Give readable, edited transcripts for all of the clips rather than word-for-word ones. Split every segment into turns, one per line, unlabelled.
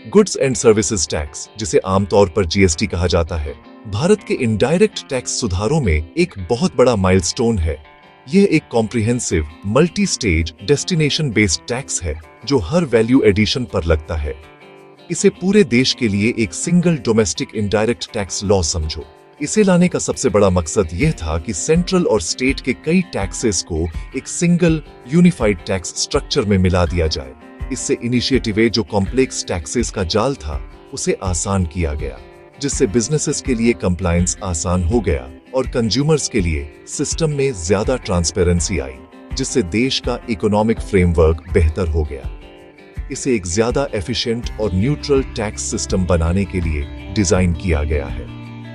Goods and services tax, जिसे आमतौर पर जीएसटी कहा जाता है, भारत के इनडायरेक्ट टैक्स सुधारों में एक बहुत बड़ा माइलस्टोन है। यह एक comprehensive, multi stage, destination based tax है जो हर वैल्यू एडिशन पर लगता है। इसे पूरे देश के लिए एक single domestic indirect tax law समझो। इसे लाने का सबसे बड़ा मकसद यह था कि सेंट्रल और स्टेट के कई टैक्सेस को एक सिंगल यूनिफाइड टैक्स स्ट्रक्चर में मिला दिया जाए। इससे इनिशिएटिव जो कॉम्प्लेक्स टैक्सेस का जाल था उसे आसान किया गया, जिससे बिजनेसेस के लिए कंप्लायंस आसान हो गया और कंज्यूमर्स के लिए सिस्टम में ज्यादा ट्रांसपेरेंसी आई, जिससे देश का इकोनॉमिक फ्रेमवर्क बेहतर हो गया। इसे एक ज्यादा एफिशिएंट और न्यूट्रल टैक्स सिस्टम बनाने के लिए डिजाइन किया गया है।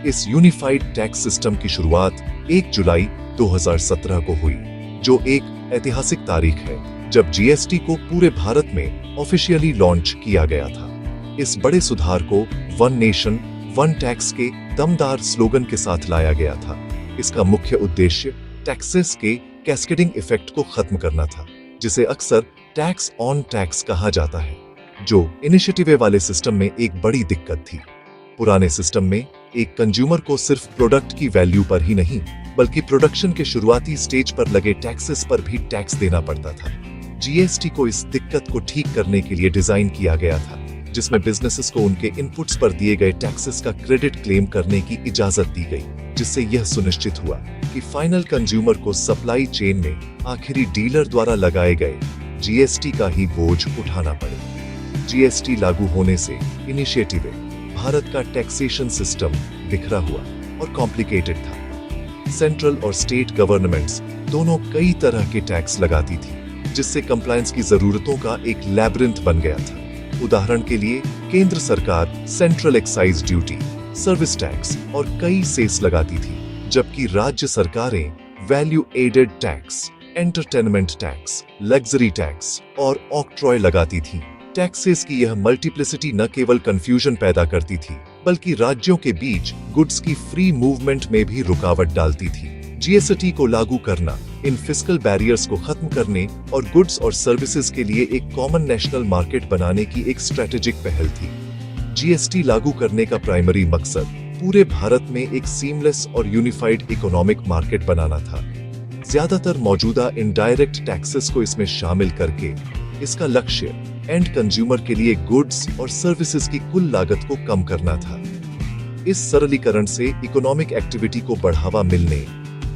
इस यूनिफाइड टैक्स सिस्टम की शुरुआत 1 जुलाई 2017 को हुई, जो एक ऐतिहासिक तारीख है जब जीएसटी को पूरे भारत में ऑफिशियली लॉन्च किया गया था। इस बड़े सुधार को वन नेशन वन टैक्स के दमदार स्लोगन के साथ लाया गया था। इसका मुख्य उद्देश्य टैक्सेस के कैस्केडिंग इफेक्ट को खत्म करना था, जिसे अक्सर टैक्स ऑन टैक्स कहा जाता है, जो इनिशिएटिव वाले सिस्टम में एक बड़ी दिक्कत थी। पुराने सिस्टम में एक कंज्यूमर को सिर्फ प्रोडक्ट की वैल्यू पर ही नहीं, बल्कि प्रोडक्शन के शुरुआती स्टेज पर लगे टैक्सेस पर भी टैक्स देना पड़ता था। जीएसटी को इस दिक्कत को ठीक करने के लिए डिजाइन किया गया था, जिसमें बिजनेसेस को उनके इनपुट्स पर दिए गए टैक्सेस का क्रेडिट क्लेम करने की इजाजत दी गई, जिससे यह सुनिश्चित हुआ कि फाइनल कंज्यूमर को सप्लाई चेन में आखिरी डीलर द्वारा लगाए गए जीएसटी का ही बोझ उठाना पड़े। जीएसटी लागू होने से इनिशिएटिव भारत का टैक्सेशन सिस्टम बिखरा हुआ और कॉम्प्लिकेटेड था। सेंट्रल और स्टेट गवर्नमेंट्स दोनों कई तरह के टैक्स लगाती थी, जिससे कंप्लायंस की जरूरतों का एक लैबिरिंथ बन गया था। उदाहरण के लिए केंद्र सरकार central excise duty, service tax और कई सेस लगाती थी, जबकि राज्य सरकारें value added tax, entertainment tax, luxury tax और ऑक्ट्रॉय लगाती थी। टैक्सेस की यह मल्टीप्लिसिटी न केवल कंफ्यूजन पैदा करती थी, बल्कि राज्यों के बीच गुड्स की फ्री मूवमेंट में भी रुकावट डालती थी। जीएसटी को लागू करना इन फिस्कल बैरियर्स को खत्म करने और गुड्स और सर्विसेज के लिए एक कॉमन नेशनल मार्केट बनाने की एक स्ट्रेटेजिक पहल थी। जीएसटी लागू करने का प्राइमरी मकसद पूरे भारत में एक सीमलेस और यूनिफाइड इकोनॉमिक मार्केट बनाना था। ज्यादातर मौजूदा इनडायरेक्ट टैक्सेस को इसमें शामिल करके इसका लक्ष्य एंड कंज्यूमर के लिए गुड्स और सर्विसेज की कुल लागत को कम करना था। इस सरलीकरण से इकोनॉमिक एक्टिविटी को बढ़ावा मिलने,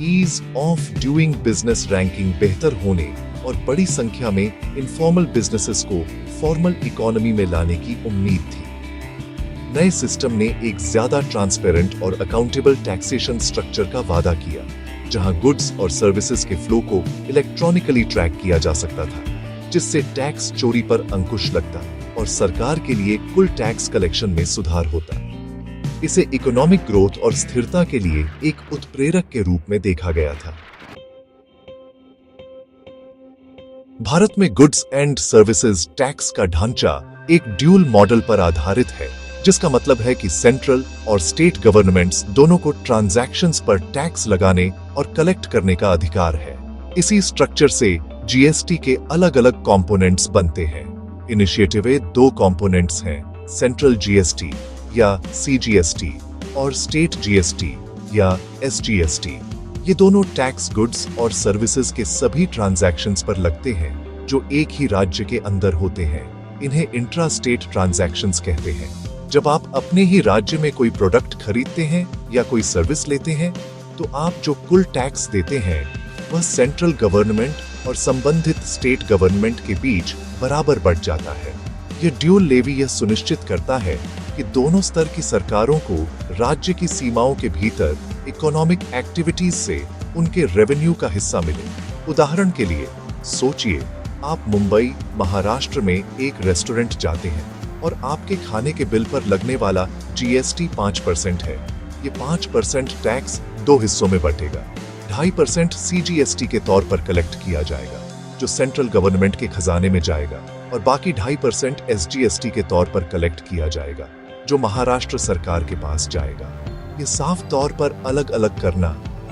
ease of doing business ranking बेहतर होने और बड़ी संख्या में इनफॉर्मल बिजनेसेस को फॉर्मल इकोनॉमी में लाने की उम्मीद थी। नए सिस्टम ने एक ज्यादा ट्रांसपेरेंट और अकाउंटेबल टैक्सेशन स्ट्रक्चर का वादा किया, जहां गुड्स और सर्विसेज के फ्लो को इलेक्ट्रॉनिकली ट्रैक किया जा सकता था, जिससे टैक्स चोरी पर अंकुश लगता और सरकार के लिए कुल टैक्स कलेक्शन में सुधार होता। इसे इकोनॉमिक ग्रोथ और स्थिरता के लिए एक उत्प्रेरक के रूप में देखा गया था। भारत में गुड्स एंड सर्विसेज टैक्स का ढांचा एक ड्यूल मॉडल पर आधारित है, जिसका मतलब है कि सेंट्रल और स्टेट गवर्नमेंट्स दोनों को ट्रांजैक्शंस पर टैक्स लगाने और कलेक्ट करने का अधिकार है। इसी स्ट्रक्चर से जीएसटी के अलग अलग कंपोनेंट्स बनते हैं। इनिशिएटिव 2 कंपोनेंट्स हैं, सेंट्रल जीएसटी या सीजीएसटी और स्टेट जीएसटी या एसजीएसटी। ये दोनों टैक्स गुड्स और सर्विसेज के सभी ट्रांजैक्शंस पर लगते हैं जो एक ही राज्य के अंदर होते हैं। इन्हें इंट्रा स्टेट ट्रांजैक्शंस कहते हैं। जब आप अपने ही राज्य में कोई प्रोडक्ट खरीदते हैं या कोई सर्विस लेते हैं, तो आप जो कुल टैक्स देते हैं वह सेंट्रल गवर्नमेंट और संबंधित स्टेट गवर्नमेंट के बीच बराबर बढ़ जाता है। यह ड्यूल लेवी यह सुनिश्चित करता है कि दोनों स्तर की सरकारों को राज्य की सीमाओं के भीतर इकोनॉमिक एक्टिविटीज से उनके रेवेन्यू का हिस्सा मिले। उदाहरण के लिए सोचिए, आप मुंबई, महाराष्ट्र में एक रेस्टोरेंट जाते हैं और आपके खाने के बिल पर लगने वाला जीएसटी 5% है। ये 5% टैक्स 2 हिस्सों में बंटेगा। 2.5% सीजीएसटी के तौर पर कलेक्ट किया जाएगा, जो सेंट्रल गवर्नमेंट के खजाने में जाएगा, और बाकी 2.5% एसजीएसटी के तौर पर कलेक्ट किया जाएगा, जो महाराष्ट्र सरकार के पास जाएगा। ये साफ तौर पर अलग अलग करना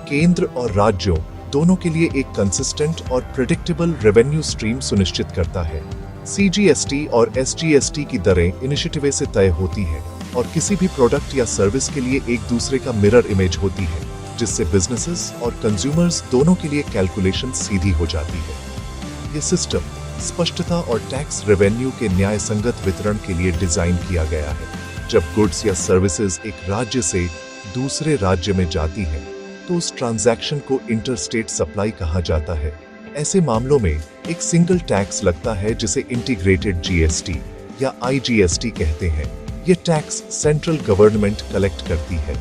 केंद्र और राज्यों दोनों के लिए एक कंसिस्टेंट और प्रेडिक्टेबल रेवेन्यू स्ट्रीम सुनिश्चित करता है। CGST और SGST की दरें इनिशिएटिव से तय होती हैं और किसी भी प्रोडक्ट या सर्विस के लिए एक दूसरे का मिरर इमेज होती है, जिससे बिजनेसेस और कंज्यूमर्स दोनों के लिए कैलकुलेशन सीधी हो जाती है। ये सिस्टम स्पष्टता और टैक्स रेवेन्यू के न्याय संगत वितरण के लिए डिजाइन किया गया है। जब गुड्स या सर्विसेज एक राज्य से दूसरे राज्य में जाती है तो उस ट्रांजैक्शन को इंटरस्टेट सप्लाई कहा जाता है। ऐसे मामलों में एक सिंगल टैक्स लगता है जिसे इंटीग्रेटेड GST या IGST कहते हैं। ये टैक्स सेंट्रल गवर्नमेंट कलेक्ट करती है।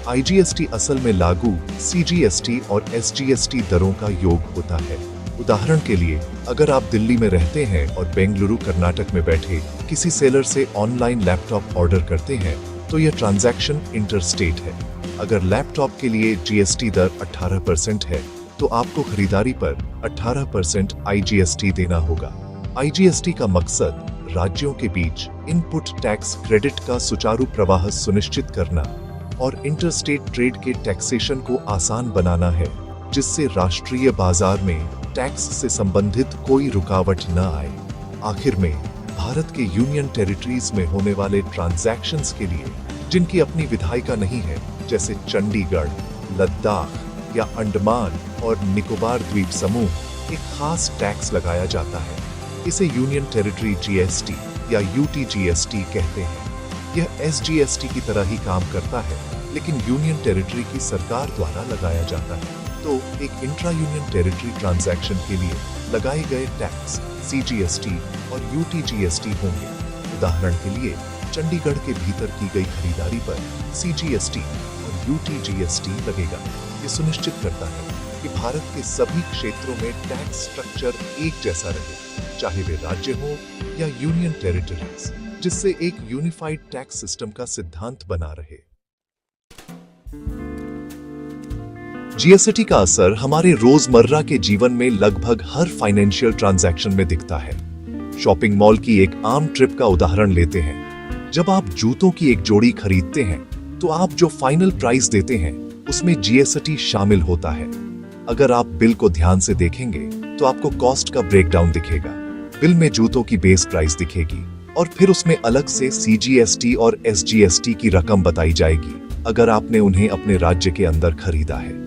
IGST असल में लागू CGST और SGST दरों का योग होता है। उदाहरण के लिए, अगर आप दिल्ली में रहते हैं और बेंगलुरु कर्नाटक में बैठे किसी सेलर से ऑनलाइन लैपटॉप ऑर्डर करते हैं तो यह ट्रांजैक्शन इंटरस्टेट है। अगर लैपटॉप के लिए GST दर 18% है तो आपको खरीदारी पर 18% IGST देना होगा। IGST का मकसद राज्यों के बीच इनपुट टैक्स क्रेडिट का सुचारू प्रवाह सुनिश्चित करना और इंटरस्टेट ट्रेड के टैक्सेशन को आसान बनाना है, जिससे राष्ट्रीय बाजार में टैक्स से संबंधित कोई रुकावट न आए। आखिर में, भारत के यूनियन टेरिटरीज में होने वाले ट्रांजैक्शंस के लिए जिनकी अपनी विधायिका नहीं है, जैसे चंडीगढ़, लद्दाख या अंडमान और निकोबार द्वीप समूह, एक खास टैक्स लगाया जाता है। इसे यूनियन टेरिटरी GST या UTGST कहते हैं। यह SGST की तरह ही काम करता है, लेकिन यूनियन टेरिटरी की सरकार द्वारा लगाया जाता है। तो एक इंट्रा यूनियन टेरिटरी ट्रांजैक्शन के लिए लगाए गए टैक्स CGST और UTGST होंगे। उदाहरण के लिए, चंडीगढ़ के भीतर की गई खरीदारी पर CGST और UTGST लगेगा। ये सुनिश्चित करता है कि भारत के सभी क्षेत्रों में टैक्स स्ट्रक्चर एक जैसा रहे, चाहे वे राज्य हो या यूनियन टेरिटरीज, जिससे एक यूनिफाइड टैक्स सिस्टम का सिद्धांत बना रहे। GST का असर हमारे रोजमर्रा के जीवन में लगभग हर फाइनेंशियल ट्रांजैक्शन में दिखता है। शॉपिंग मॉल की एक आम ट्रिप का उदाहरण लेते हैं। जब आप जूतों की एक जोड़ी खरीदते हैं तो आप जो फाइनल प्राइस देते हैं उसमें GST शामिल होता है। अगर आप बिल को ध्यान से देखेंगे तो आपको कॉस्ट का ब्रेकडाउन दिखेगा। बिल में जूतों की बेस प्राइस दिखेगी और फिर उसमें अलग से CGST और SGST की रकम बताई जाएगी अगर आपने उन्हें अपने राज्य के अंदर खरीदा है।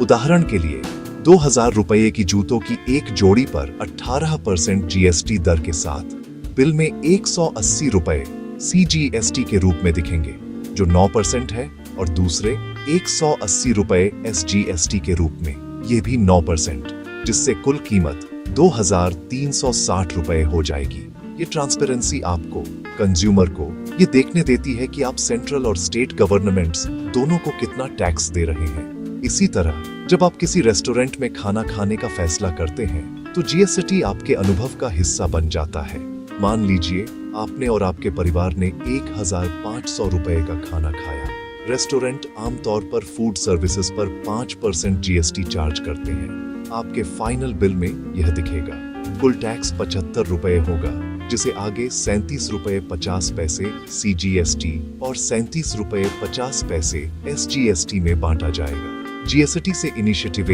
उदाहरण के लिए, 2000 रुपये की जूतों की एक जोड़ी पर 18% GST दर के साथ बिल में 180 रुपये CGST के रूप में दिखेंगे, जो 9% है, और दूसरे 180 रुपये SGST के रूप में, ये भी 9%, जिससे कुल कीमत 2360 रुपये हो जाएगी। ये ट्रांसपेरेंसी आपको, कंज्यूमर को, ये देखने देती है कि आप सेंट्रल और स्टेट गवर्नमेंट्स दोनों को कितना टैक्स दे रहे हैं। इसी तरह जब आप किसी रेस्टोरेंट में खाना खाने का फैसला करते हैं तो GST आपके अनुभव का हिस्सा बन जाता है। मान लीजिए आपने और आपके परिवार ने 1500 रुपये का खाना खाया। रेस्टोरेंट आमतौर पर फूड सर्विसेज पर 5% GST चार्ज करते हैं। आपके फाइनल बिल में यह दिखेगा। कुल टैक्स 75 रुपये होगा, जिसे आगे 37 रुपये 50 पैसे CGST और 37 रुपये 50 पैसे SGST में बांटा जाएगा। GST से इनिशिएटिव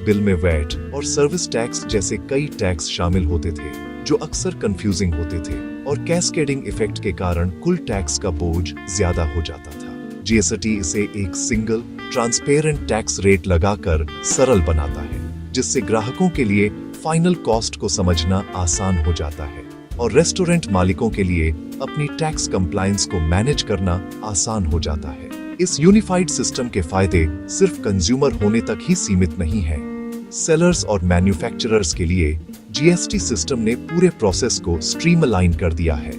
बिल में वैट और सर्विस टैक्स जैसे कई टैक्स शामिल होते थे, जो अक्सर कंफ्यूजिंग होते थे और कैस्केडिंग इफेक्ट के कारण कुल टैक्स का बोझ ज्यादा हो जाता था। GST इसे एक सिंगल ट्रांसपेरेंट टैक्स रेट लगाकर सरल बनाता है, जिससे ग्राहकों के लिए फाइनल कॉस्ट को समझना आसान हो जाता है और रेस्टोरेंट मालिकों के लिए अपनी टैक्स कंप्लायंस को मैनेज करना आसान हो जाता है। इस यूनिफाइड सिस्टम के फायदे सिर्फ कंज्यूमर होने तक ही सीमित नहीं हैं। सेलर्स और मैन्युफैक्चरर्स के लिए GST सिस्टम ने पूरे प्रोसेस को स्ट्रीमलाइन कर दिया है।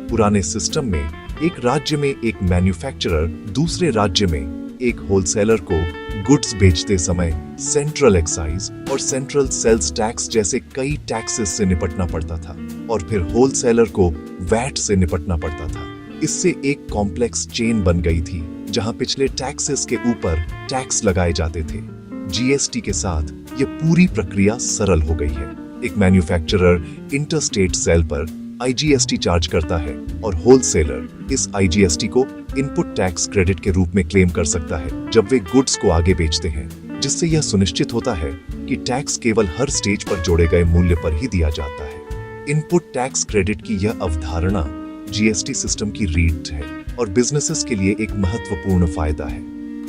पुराने सिस्टम में एक राज्य में एक मैन्युफैक्चरर दूसरे राज्य में एक होलसेलर को गुड्स बेचते समय सेंट्रल एक्साइज और सेंट्रल सेल्स टैक्स जैसे कई टैक्सेस से निपटना पड़ता था और फिर होलसेलर को वैट से निपटना पड़ता था। इससे एक कॉम्प्लेक्स चेन बन गई थी जहां पिछले टैक्सेस के ऊपर टैक्स लगाए जाते थे। GST के साथ ये पूरी प्रक्रिया सरल हो गई है। एक मैन्युफैक्चरर इंटरस्टेट सेल पर IGST चार्ज करता है और होलसेलर इस IGST को इनपुट टैक्स क्रेडिट के रूप में क्लेम कर सकता है जब वे गुड्स को आगे बेचते हैं, जिससे यह सुनिश्चित होता है कि टैक्स केवल हर स्टेज पर जोड़े गए मूल्य पर ही दिया जाता है। इनपुट टैक्स क्रेडिट की यह अवधारणा जीएसटी सिस्टम की रीढ़ है और बिजनेसेस के लिए एक महत्वपूर्ण फायदा है।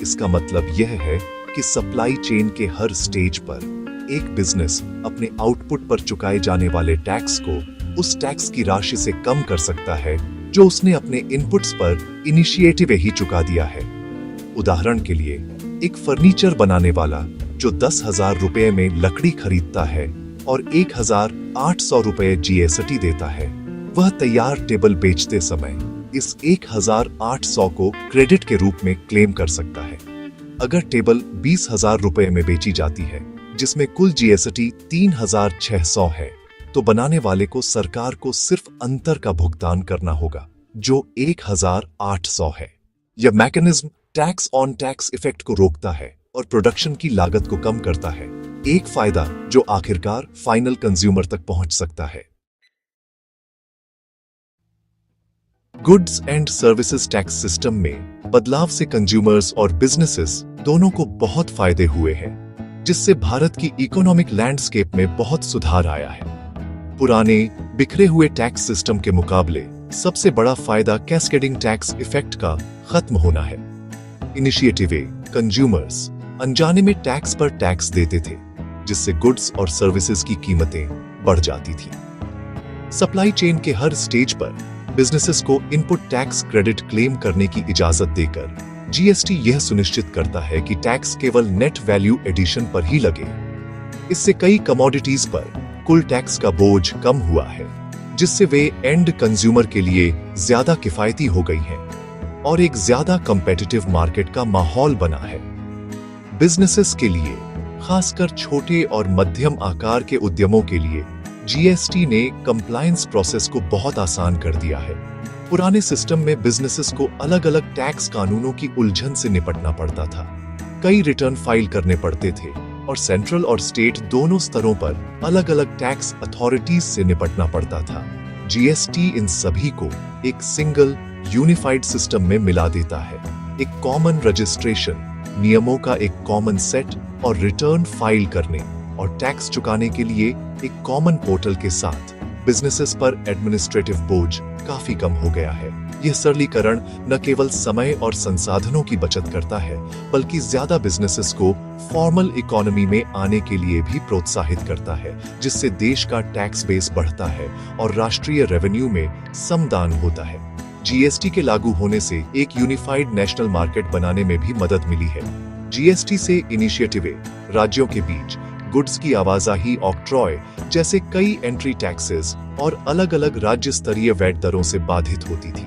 इसका मतलब यह है कि सप्लाई चेन के हर स्टेज पर एक बिजनेस अपने आउटपुट पर चुकाए जाने वाले टैक्स को उस टैक्स की राशि से कम कर सकता है जो उसने अपने इनपुट्स पर इनिशिएटिव ही चुका दिया है। उदाहरण के लिए, एक फर्नीचर बनाने वाला जो 10,000 रुपए में लकड़ी खरीदता है और 1,800 रुपए जीएसटी देता है, वह तैयार टेबल बेचते समय इस 1,800 को क्रेडिट के रूप में क्लेम कर सकता है। अगर टेबल 20,000 रुपए में बेची जाती है जिसमें कुल जीएसटी 3,600 है, तो बनाने वाले को सरकार को सिर्फ अंतर का भुगतान करना होगा जो 1,800 है। यह mechanism tax on tax effect को रोकता है और प्रोडक्शन की लागत को कम करता है, एक फायदा जो आखिरकार फाइनल कंज्यूमर तक पहुंच सकता है। Goods and services tax system में बदलाव से कंज्यूमर्स और बिजनेसेस दोनों को बहुत फायदे हुए हैं, जिससे भारत की इकोनॉमिक लैंडस्केप में बहुत सुधार आया है। पुराने बिखरे हुए टैक्स सिस्टम के मुकाबले सबसे बड़ा फायदा कैस्केडिंग टैक्स इफेक्ट का खत्म होना है। इनिशिएटिव कंज्यूमर्स अनजाने में टैक्स पर टैक्स देते थे, जिससे गुड्स और सर्विसेज की कीमतें बढ़ जाती थी। सप्लाई चेन के हर स्टेज पर बिजनेसेस को इनपुट टैक्स क्रेडिट क्लेम करने की इजाजत देकर जीएसटी यह सुनिश्चित करता है कि टैक्स केवल नेट वैल्यू एडिशन पर ही लगे। इससे कई कमोडिटीज पर कुल टैक्स का बोझ कम हुआ है, जिससे वे एंड कंज्यूमर के लिए ज्यादा किफायती हो गई हैं और एक ज्यादा कंपेटिटिव मार्केट का माहौल बना है। बिजनेसेस के लिए, खासकर छोटे और मध्यम आकार के उद्यमों के लिए, जीएसटी ने कंप्लायंस प्रोसेस को बहुत आसान कर दिया है। पुराने सिस्टम में बिजनेसेस को अलग अलग टैक्स कानूनों की उलझन से निपटना पड़ता था, कई रिटर्न फाइल करने पड़ते थे और सेंट्रल और स्टेट दोनों स्तरों पर अलग अलग टैक्स अथॉरिटीज से निपटना पड़ता था। जीएसटी इन सभी को एक सिंगल यूनिफाइड सिस्टम में मिला देता है। एक कॉमन रजिस्ट्रेशन, नियमों का एक कॉमन सेट और रिटर्न फाइल करने और टैक्स चुकाने के लिए एक कॉमन पोर्टल के साथ बिजनेसेस पर एडमिनिस्ट्रेटिव बोझ काफी कम हो गया है। यह सरलीकरण न केवल समय और संसाधनों की बचत करता है, बल्कि ज्यादा बिजनेसेस को फॉर्मल इकोनॉमी में आने के लिए भी प्रोत्साहित करता है, जिससे देश का टैक्स बेस बढ़ता है और राष्ट्रीय रेवेन्यू में समदान होता है। जीएसटी के लागू होने से एक यूनिफाइड नेशनल मार्केट बनाने में भी मदद मिली है। जीएसटी से इनिशिएटिव राज्यों के बीच गुड्स की आवाजाही ऑक्ट्रॉय जैसे कई एंट्री टैक्सेस और अलग अलग राज्य स्तरीय वैट दरों से बाधित होती थी।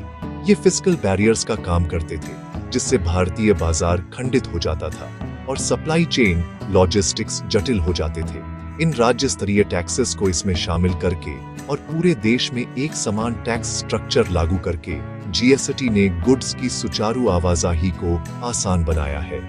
ये फिस्कल बैरियर्स का काम करते थे, जिससे भारतीय बाजार खंडित हो जाता था और सप्लाई चेन लॉजिस्टिक्स जटिल हो जाते थे। इन राज्य स्तरीय टैक्सेस को इसमें शामिल करके और पूरे देश में एक समान टैक्स स्ट्रक्चर लागू करके जीएसटी ने गुड्स की सुचारू आवाजाही को आसान बनाया है।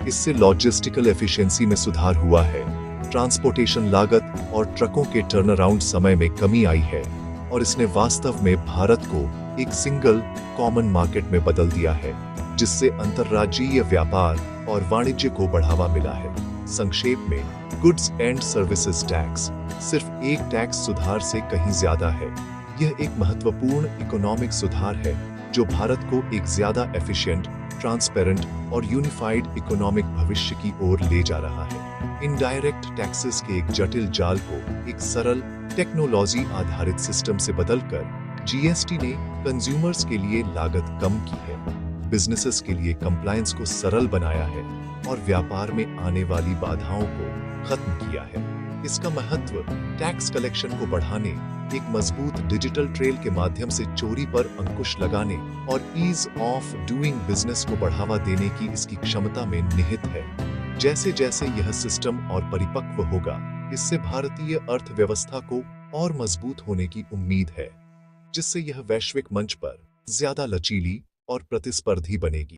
इससे लॉजिस्टिकल एफिशिएंसी में सुधार हुआ है, ट्रांसपोर्टेशन लागत और ट्रकों के टर्नअराउंड समय में कमी आई है और इसने वास्तव में भारत को एक सिंगल कॉमन मार्केट में बदल दिया है, जिससे अंतर्राज्यीय व्यापार और वाणिज्य को बढ़ावा मिला है। संक्षेप में, गुड्स एंड सर्विसेज टैक्स सिर्फ एक टैक्स सुधार से कहीं ज्यादा है। यह एक महत्वपूर्ण इकोनॉमिक सुधार है जो भारत को एक ज्यादा एफिशिएंट, ट्रांसपेरेंट और यूनिफाइड इकोनॉमिक भविष्य की ओर ले जा रहा है। इनडायरेक्ट टैक्सेस के एक जटिल जाल को एक सरल टेक्नोलॉजी आधारित सिस्टम से बदलकर जीएसटी ने कंज्यूमर्स के लिए लागत कम की है, बिजनेसेस के लिए कंप्लायंस को सरल बनाया है और व्यापार में आने वाली बाधाओं को खत्म किया है। इसका महत्व टैक्स कलेक्शन को बढ़ाने, एक मजबूत डिजिटल ट्रेल के माध्यम से चोरी पर अंकुश लगाने और ईज ऑफ डूइंग बिजनेस को बढ़ावा देने की इसकी क्षमता में निहित है। जैसे जैसे यह सिस्टम और परिपक्व होगा, इससे भारतीय अर्थव्यवस्था को और मजबूत होने की उम्मीद है, जिससे यह वैश्विक मंच पर ज्यादा लचीली और प्रतिस्पर्धी बनेगी।